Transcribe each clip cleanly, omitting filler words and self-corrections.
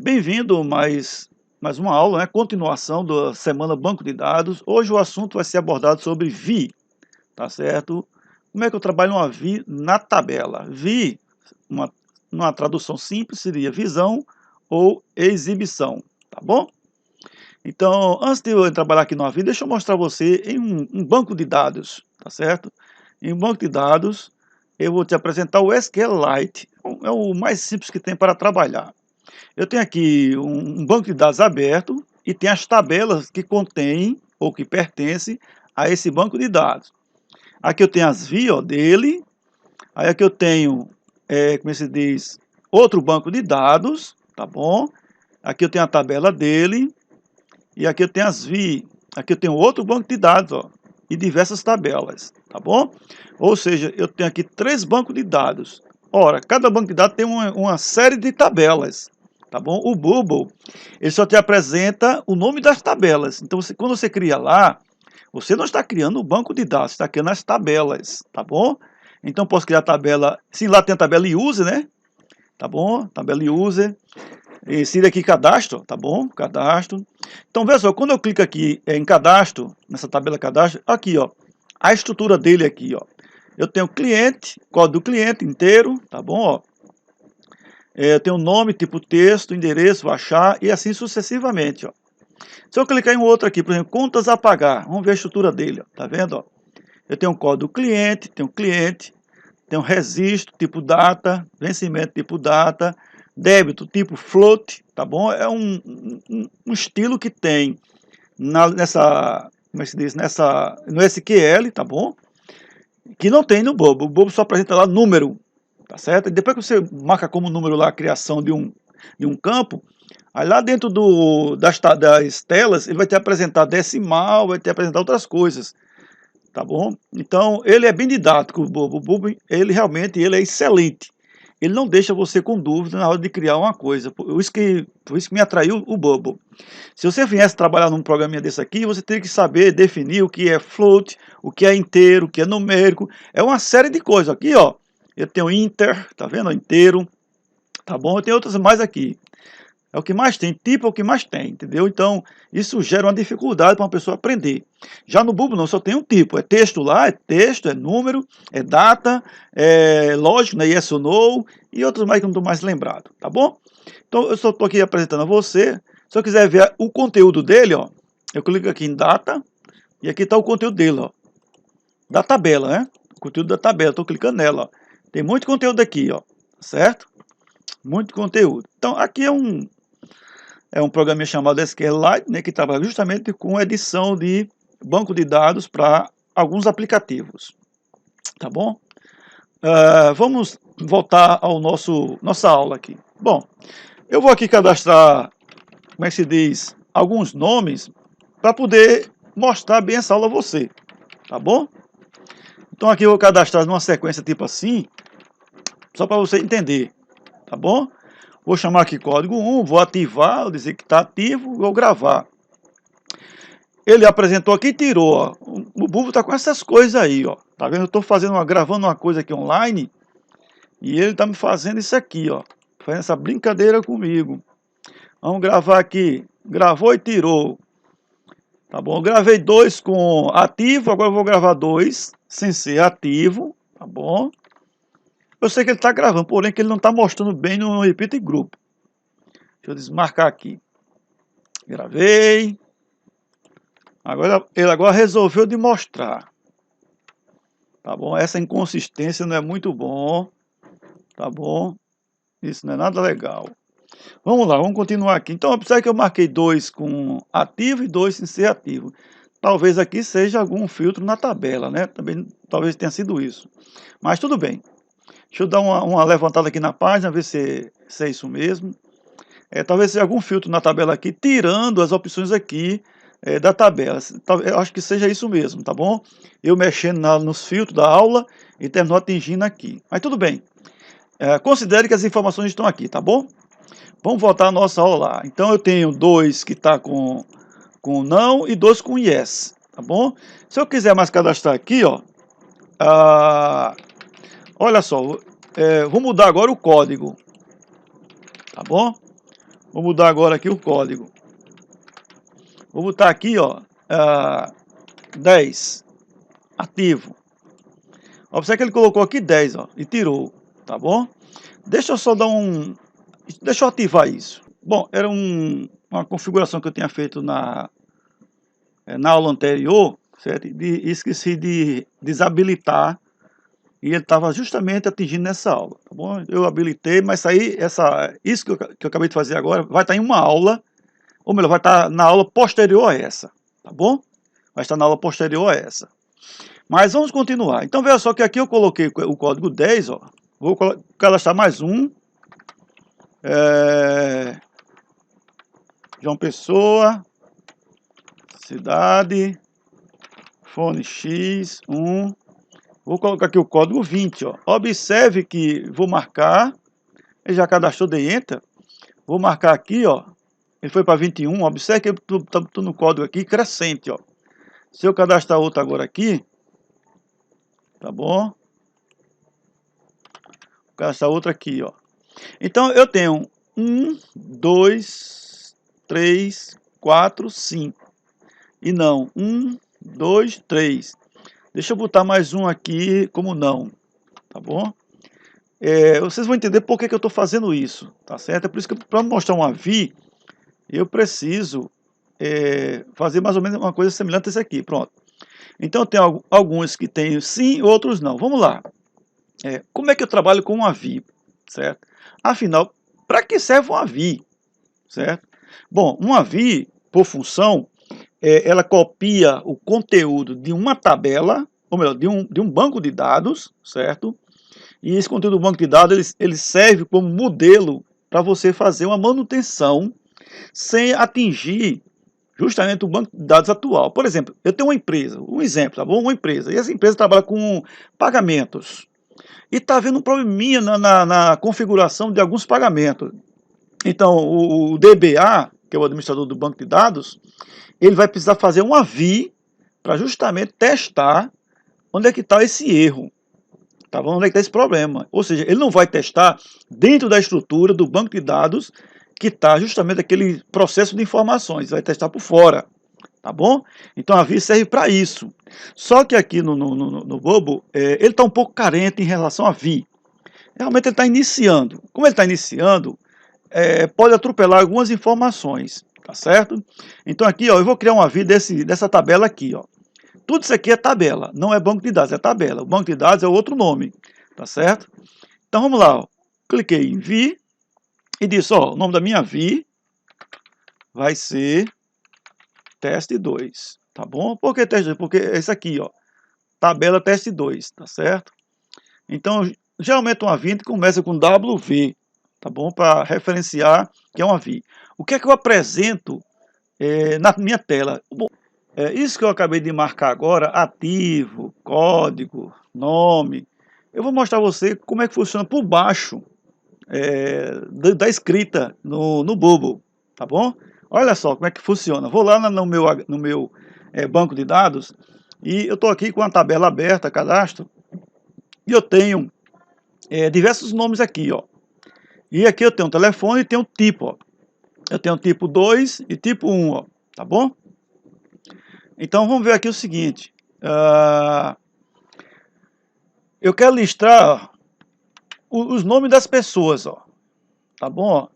Bem-vindo mais uma aula, né? Continuação da semana Banco de Dados. Hoje o assunto vai ser abordado sobre VI, tá certo? Como é que eu trabalho uma VI na tabela? VI, uma tradução simples, seria visão ou exibição, tá bom? Então, antes de eu trabalhar aqui numa VI, deixa eu mostrar a você em um banco de dados, tá certo? Em um banco de dados, eu vou te apresentar o SQLite, é o mais simples que tem para trabalhar. Eu tenho aqui um banco de dados aberto e tem as tabelas que contêm ou que pertencem a esse banco de dados. Aqui eu tenho as vias dele, aí aqui eu tenho, como é que se diz, outro banco de dados, tá bom? Aqui eu tenho a tabela dele e aqui eu tenho as vias. Aqui eu tenho outro banco de dados, ó, e diversas tabelas, tá bom? Ou seja, eu tenho aqui 3 bancos de dados. Ora, cada banco de dados tem uma série de tabelas, tá bom? O Bubble, ele só te apresenta o nome das tabelas. Então, quando você cria lá, você não está criando o banco de dados, você está criando as tabelas, tá bom? Então, posso criar a tabela, sim, lá tem a tabela user, né? Tá bom? Tabela user. Insira aqui cadastro, tá bom? Cadastro. Então, veja só, quando eu clico aqui em cadastro, nessa tabela cadastro, aqui, ó, a estrutura dele aqui, ó. Eu tenho cliente, código do cliente inteiro, tá bom, ó. Eu tenho nome, tipo texto, endereço, vou achar e assim sucessivamente, ó. Se eu clicar em outro aqui, por exemplo, contas a pagar, vamos ver a estrutura dele, ó, tá vendo, ó? Eu tenho o código do cliente, tenho registro, tipo data, vencimento, tipo data, débito, tipo float, tá bom? É um estilo que tem como é que se diz, no SQL, tá bom? Que não tem no Bobo. O Bobo só apresenta lá número, tá certo? E depois que você marca como número lá a criação de um campo, aí lá dentro das telas, ele vai te apresentar decimal, vai te apresentar outras coisas, tá bom? Então, ele é bem didático, o Bobo. O Bobo, ele é excelente. Ele não deixa você com dúvida na hora de criar uma coisa. Por isso que me atraiu o Bubble. Se você viesse trabalhar num programinha desse aqui, você teria que saber definir o que é float, o que é inteiro, o que é numérico. É uma série de coisas. Aqui, ó, eu tenho inter, tá vendo? Inteiro, tá bom? Eu tenho outras mais aqui. É o que mais tem, tipo é o que mais tem, entendeu? Então, isso gera uma dificuldade para uma pessoa aprender. Já no Bubble não, só tem um tipo, é texto lá, é texto, é número, é data, é lógico, né, yes ou no, e outros mais que eu não estou mais lembrado, tá bom? Então, eu só estou aqui apresentando a você. Se eu quiser ver o conteúdo dele, ó, eu clico aqui em data, e aqui está o conteúdo dele, ó, da tabela, né? O conteúdo da tabela, estou clicando nela, ó. Tem muito conteúdo aqui, ó, certo? Muito conteúdo. Então, aqui é um programa chamado SQLite, né, que trabalha justamente com edição de banco de dados para alguns aplicativos, tá bom? Vamos voltar ao nossa aula aqui. Bom, eu vou aqui cadastrar, como é que se diz, alguns nomes para poder mostrar bem essa aula a você, tá bom? Então aqui eu vou cadastrar numa sequência tipo assim, só para você entender, tá bom? Vou chamar aqui código 1, vou ativar, vou dizer que está ativo, vou gravar. Ele apresentou aqui e tirou, ó. O Bulbo tá com essas coisas aí, ó. Tá vendo? Eu tô gravando uma coisa aqui online e ele tá me fazendo isso aqui, ó. Fazendo essa brincadeira comigo. Vamos gravar aqui. Gravou e tirou. Tá bom? Eu gravei 2 com ativo, agora eu vou gravar 2 sem ser ativo, tá bom? Eu sei que ele tá gravando, porém que ele não tá mostrando bem no Repeat Grupo. Deixa eu desmarcar aqui. Gravei. Ele agora resolveu de mostrar. Tá bom? Essa inconsistência não é muito bom. Tá bom? Isso não é nada legal. Vamos lá, vamos continuar aqui. Então, observe que eu marquei 2 com ativo e 2 sem ser ativo. Talvez aqui seja algum filtro na tabela, né? Também, talvez tenha sido isso. Mas tudo bem. Deixa eu dar uma levantada aqui na página, ver se é isso mesmo. Talvez seja algum filtro na tabela aqui, tirando as opções aqui da tabela. Eu acho que seja isso mesmo, tá bom? Eu mexendo nos filtros da aula e terminou atingindo aqui. Mas tudo bem. Considere que as informações estão aqui, tá bom? Vamos voltar à nossa aula lá. Então eu tenho 2 que está com não e 2 com yes, tá bom? Se eu quiser mais cadastrar aqui, ó, olha só, vou mudar agora o código, tá bom? Vou mudar agora aqui o código. Vou botar aqui, ó, 10, ativo. Observe que ele colocou aqui 10, ó, e tirou, tá bom? Deixa eu só dar deixa eu ativar isso. Bom, era uma configuração que eu tinha feito na aula anterior, certo? E esqueci de desabilitar, e ele estava justamente atingindo nessa aula, tá bom? Eu habilitei, mas isso que eu acabei de fazer agora vai estar em uma aula, ou melhor, vai estar na aula posterior a essa, tá bom? Vai estar na aula posterior a essa. Mas vamos continuar. Então, veja só que aqui eu coloquei o código 10, ó. Vou cadastrar mais um. João Pessoa, cidade, fone X, 1. Vou colocar aqui o código 20, ó. Observe que vou marcar, ele já cadastrou, dei Enter. Vou marcar aqui, ó. Ele foi para 21, observe que eu estou no código aqui crescente, ó. Se eu cadastrar outro agora aqui, tá bom? Vou cadastrar outro aqui, ó. Então eu tenho 1, 2, 3, 4, 5. E não, 1, 2, 3. Deixa eu botar mais um aqui como não, tá bom? Vocês vão entender por que eu estou fazendo isso, tá certo? É por isso que para mostrar uma AVI, eu preciso fazer mais ou menos uma coisa semelhante a esse aqui, pronto. Então tem alguns que tem sim, outros não. Vamos lá. Como é que eu trabalho com uma AVI, certo? Afinal, para que serve uma AVI, certo? Bom, uma AVI, por função, ela copia o conteúdo de uma tabela, ou melhor, de um banco de dados, certo? E esse conteúdo do banco de dados, ele serve como modelo para você fazer uma manutenção sem atingir justamente o banco de dados atual. Por exemplo, eu tenho uma empresa, um exemplo, tá bom? Uma empresa, e essa empresa trabalha com pagamentos. E está havendo um probleminha na configuração de alguns pagamentos. Então, o DBA, que é o administrador do banco de dados, ele vai precisar fazer uma AVI para justamente testar onde é que está esse erro. Tá bom? Onde é que está esse problema? Ou seja, ele não vai testar dentro da estrutura do banco de dados que está justamente aquele processo de informações, vai testar por fora, tá bom? Então a AVI serve para isso. Só que aqui no Bobo, ele está um pouco carente em relação à AVI. Realmente ele está iniciando. Como ele está iniciando, pode atropelar algumas informações, tá certo? Então aqui, ó, eu vou criar uma AVI dessa tabela aqui, ó. Tudo isso aqui é tabela, não é banco de dados, é tabela. O banco de dados é outro nome, tá certo? Então vamos lá, ó. Cliquei em VI e disse, ó, o nome da minha VI vai ser teste 2, tá bom? Por que teste 2? Porque é isso aqui, ó, tabela teste 2, tá certo? Então, geralmente uma VI começa com WV, tá bom? Para referenciar que é uma VI. O que é que eu apresento na minha tela? Bom, isso que eu acabei de marcar agora, ativo, código, nome, eu vou mostrar a você como é que funciona por baixo da escrita no Bubble, tá bom? Olha só como é que funciona. Vou lá no meu banco de dados e eu estou aqui com a tabela aberta, cadastro, e eu tenho diversos nomes aqui, ó. E aqui eu tenho um telefone e tenho um tipo, ó. Eu tenho tipo 2 e tipo 1, ó, tá bom? Então vamos ver aqui o seguinte, eu quero listar os nomes das pessoas, ó, tá bom?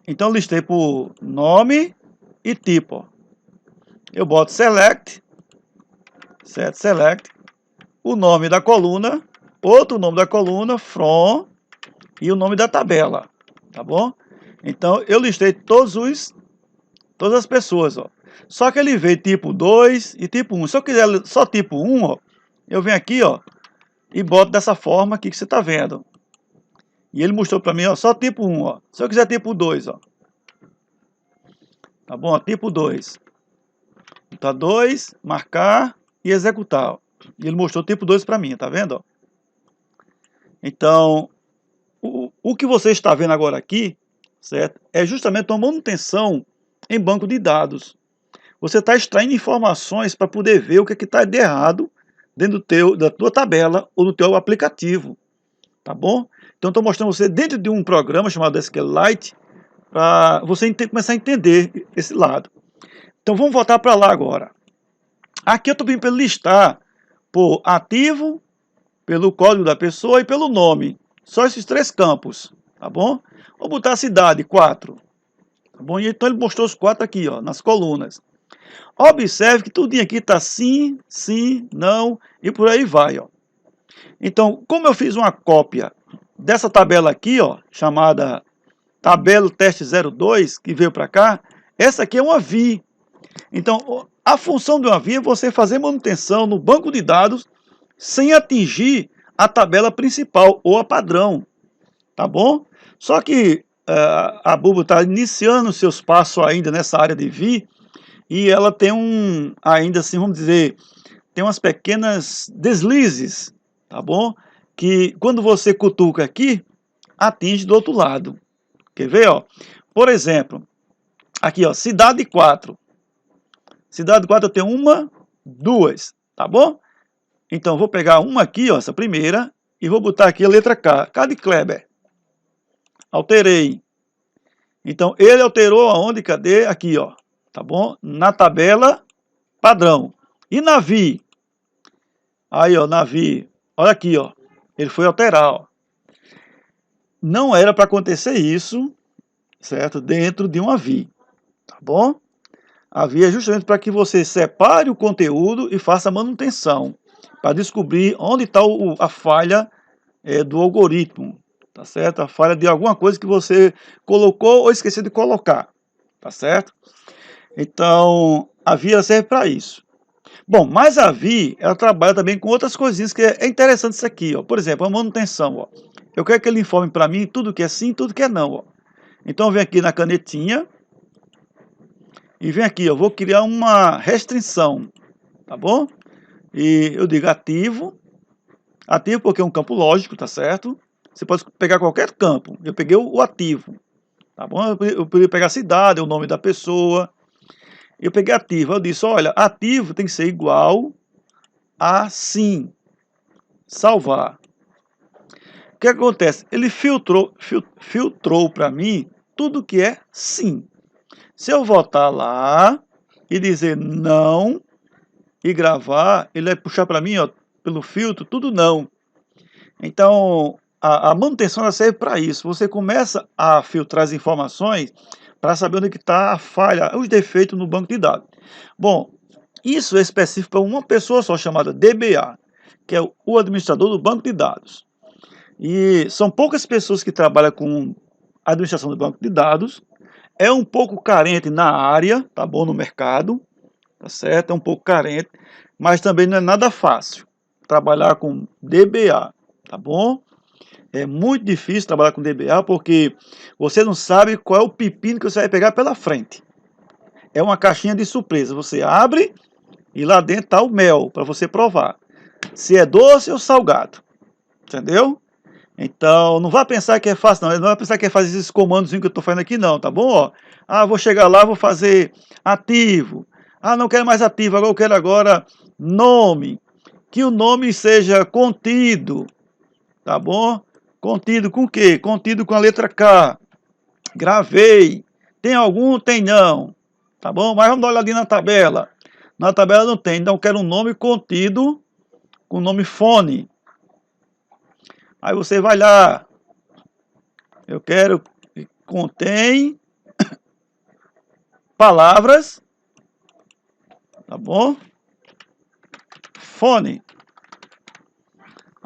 Então eu listei por nome e tipo, ó. Eu boto select, certo? Select, o nome da coluna, outro nome da coluna, from, e o nome da tabela, tá bom? Então eu listei todas as pessoas, ó. Só que ele veio tipo 2 e tipo 1. Se eu quiser só tipo 1, ó, eu venho aqui, ó, e boto dessa forma aqui que você tá vendo. E ele mostrou para mim, ó, só tipo 1, ó. Se eu quiser tipo 2, ó. Tá bom? Tipo 2. Tá 2, marcar e executar, ó. E ele mostrou tipo 2 para mim, tá vendo, ó? Então, o que você está vendo agora aqui, certo? É justamente uma manutenção em banco de dados. Você está extraindo informações para poder ver o que está de errado dentro da tua tabela ou do teu aplicativo, tá bom? Então estou mostrando você dentro de um programa chamado SQLite, para você começar a entender esse lado. Então vamos voltar para lá agora. Aqui eu estou pedindo para ele listar por ativo, pelo código da pessoa e pelo nome. Só esses 3 campos, tá bom? Vou botar a cidade, 4. Tá bom? E então ele mostrou os 4 aqui, ó, nas colunas. Observe que tudo aqui está sim, sim, não e por aí vai, ó. Então, como eu fiz uma cópia dessa tabela aqui, ó, chamada tabela teste 02, que veio para cá, essa aqui é uma VI. Então, a função de uma VI é você fazer manutenção no banco de dados sem atingir a tabela principal ou a padrão, tá bom? Só que a Bulbo está iniciando seus passos ainda nessa área de VI e ela tem ainda assim, vamos dizer, tem umas pequenas deslizes, tá bom? Que quando você cutuca aqui, atinge do outro lado. Quer ver, ó? Por exemplo, aqui, ó, cidade 4. Cidade 4 eu tenho 1, 2, tá bom? Então, vou pegar uma aqui, ó, essa primeira, e vou botar aqui a letra K. K de Kleber. Alterei. Então, ele alterou aonde? Cadê? Aqui, ó. Tá bom? Na tabela padrão. E na VI? Aí, ó, na VI. Olha aqui, ó. Ele foi alterar, ó. Não era para acontecer isso, certo? Dentro de uma VI. Tá bom? A VI é justamente para que você separe o conteúdo e faça a manutenção. Para descobrir onde está a falha do algoritmo, tá certo? A falha de alguma coisa que você colocou ou esqueceu de colocar, tá certo? Então, a VI ela serve para isso. Bom, mas a VI, ela trabalha também com outras coisinhas que é interessante isso aqui, ó. Por exemplo, a manutenção, ó. Eu quero que ele informe para mim tudo que é sim, tudo que é não, ó. Então, eu venho aqui na canetinha e venho aqui, eu vou criar uma restrição, tá bom? E eu digo ativo. Ativo porque é um campo lógico, tá certo? Você pode pegar qualquer campo. Eu peguei o ativo, tá bom? Eu poderia pegar a cidade, o nome da pessoa. Eu peguei ativo. Eu disse, olha, ativo tem que ser igual a sim. Salvar. O que acontece? Ele filtrou para mim tudo que é sim. Se eu voltar lá e dizer não e gravar, ele vai puxar para mim, ó, pelo filtro, tudo não. Então, a manutenção ela serve para isso. Você começa a filtrar as informações para saber onde está a falha, os defeitos no banco de dados. Bom, isso é específico para uma pessoa só, chamada DBA, que é o administrador do banco de dados. E são poucas pessoas que trabalham com administração do banco de dados. É um pouco carente na área, tá bom, no mercado, tá certo? É um pouco carente, mas também não é nada fácil trabalhar com DBA, tá bom? É muito difícil trabalhar com DBA porque você não sabe qual é o pepino que você vai pegar pela frente. É uma caixinha de surpresa. Você abre e lá dentro está o mel para você provar se é doce ou salgado. Entendeu? Então, não vá pensar que é fácil, não. Não vai pensar que é fazer esses comandos que eu estou fazendo aqui, não, tá bom? Ó, vou chegar lá, vou fazer ativo. Não quero mais ativo, agora eu quero agora nome. Que o nome seja contido, tá bom? Contido com o quê? Contido com a letra K. Gravei. Tem algum? Tem não. Tá bom? Mas vamos dar uma olhadinha na tabela. Na tabela não tem, então eu quero um nome contido com o nome fone. Aí você vai lá. Eu quero que contém palavras. Tá bom? Fone.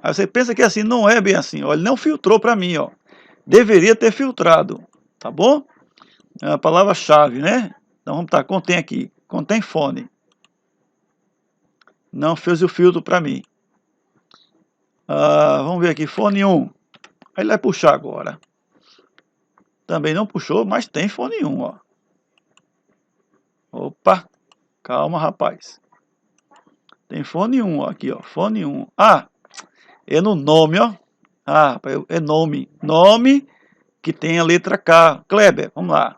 Aí você pensa que assim, não é bem assim. Ó, ele não filtrou para mim, ó. Deveria ter filtrado. Tá bom? É a palavra-chave, né? Então vamos estar, contém aqui. Contém fone. Não fez o filtro para mim. Vamos ver aqui, fone 1. Aí ele vai puxar agora. Também não puxou, mas tem fone 1, ó. Opa, calma, rapaz. Tem fone 1, ó, aqui, ó, fone 1. É no nome, ó. É nome. Nome que tem a letra K. Kleber, vamos lá.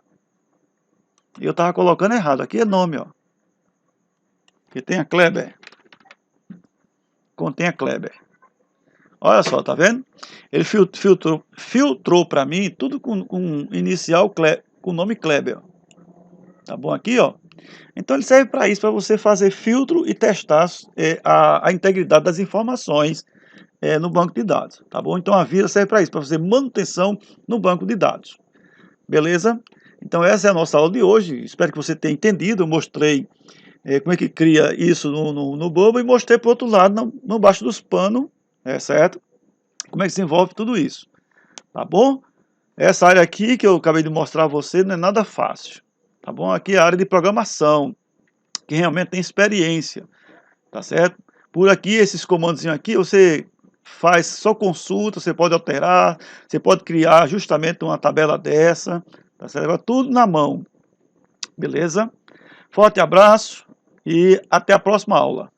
Eu tava colocando errado, aqui é nome, ó. Que tem a Kleber. Contém a Kleber. Olha só, tá vendo? Ele filtrou para mim tudo com inicial com o nome Kleber. Tá bom aqui, ó? Então ele serve para isso, para você fazer filtro e testar a integridade das informações no banco de dados, tá bom? Então a Vira serve para isso, para fazer manutenção no banco de dados. Beleza? Então essa é a nossa aula de hoje, espero que você tenha entendido. Eu mostrei como é que cria isso no Bubble e mostrei para o outro lado, no baixo dos panos, certo? Como é que se envolve tudo isso, tá bom? Essa área aqui que eu acabei de mostrar a você não é nada fácil, tá bom? Aqui é a área de programação, que realmente tem experiência, tá certo? Por aqui, esses comandos aqui, você faz só consulta, você pode alterar, você pode criar justamente uma tabela dessa, tá certo? Agora tudo na mão, beleza? Forte abraço e até a próxima aula.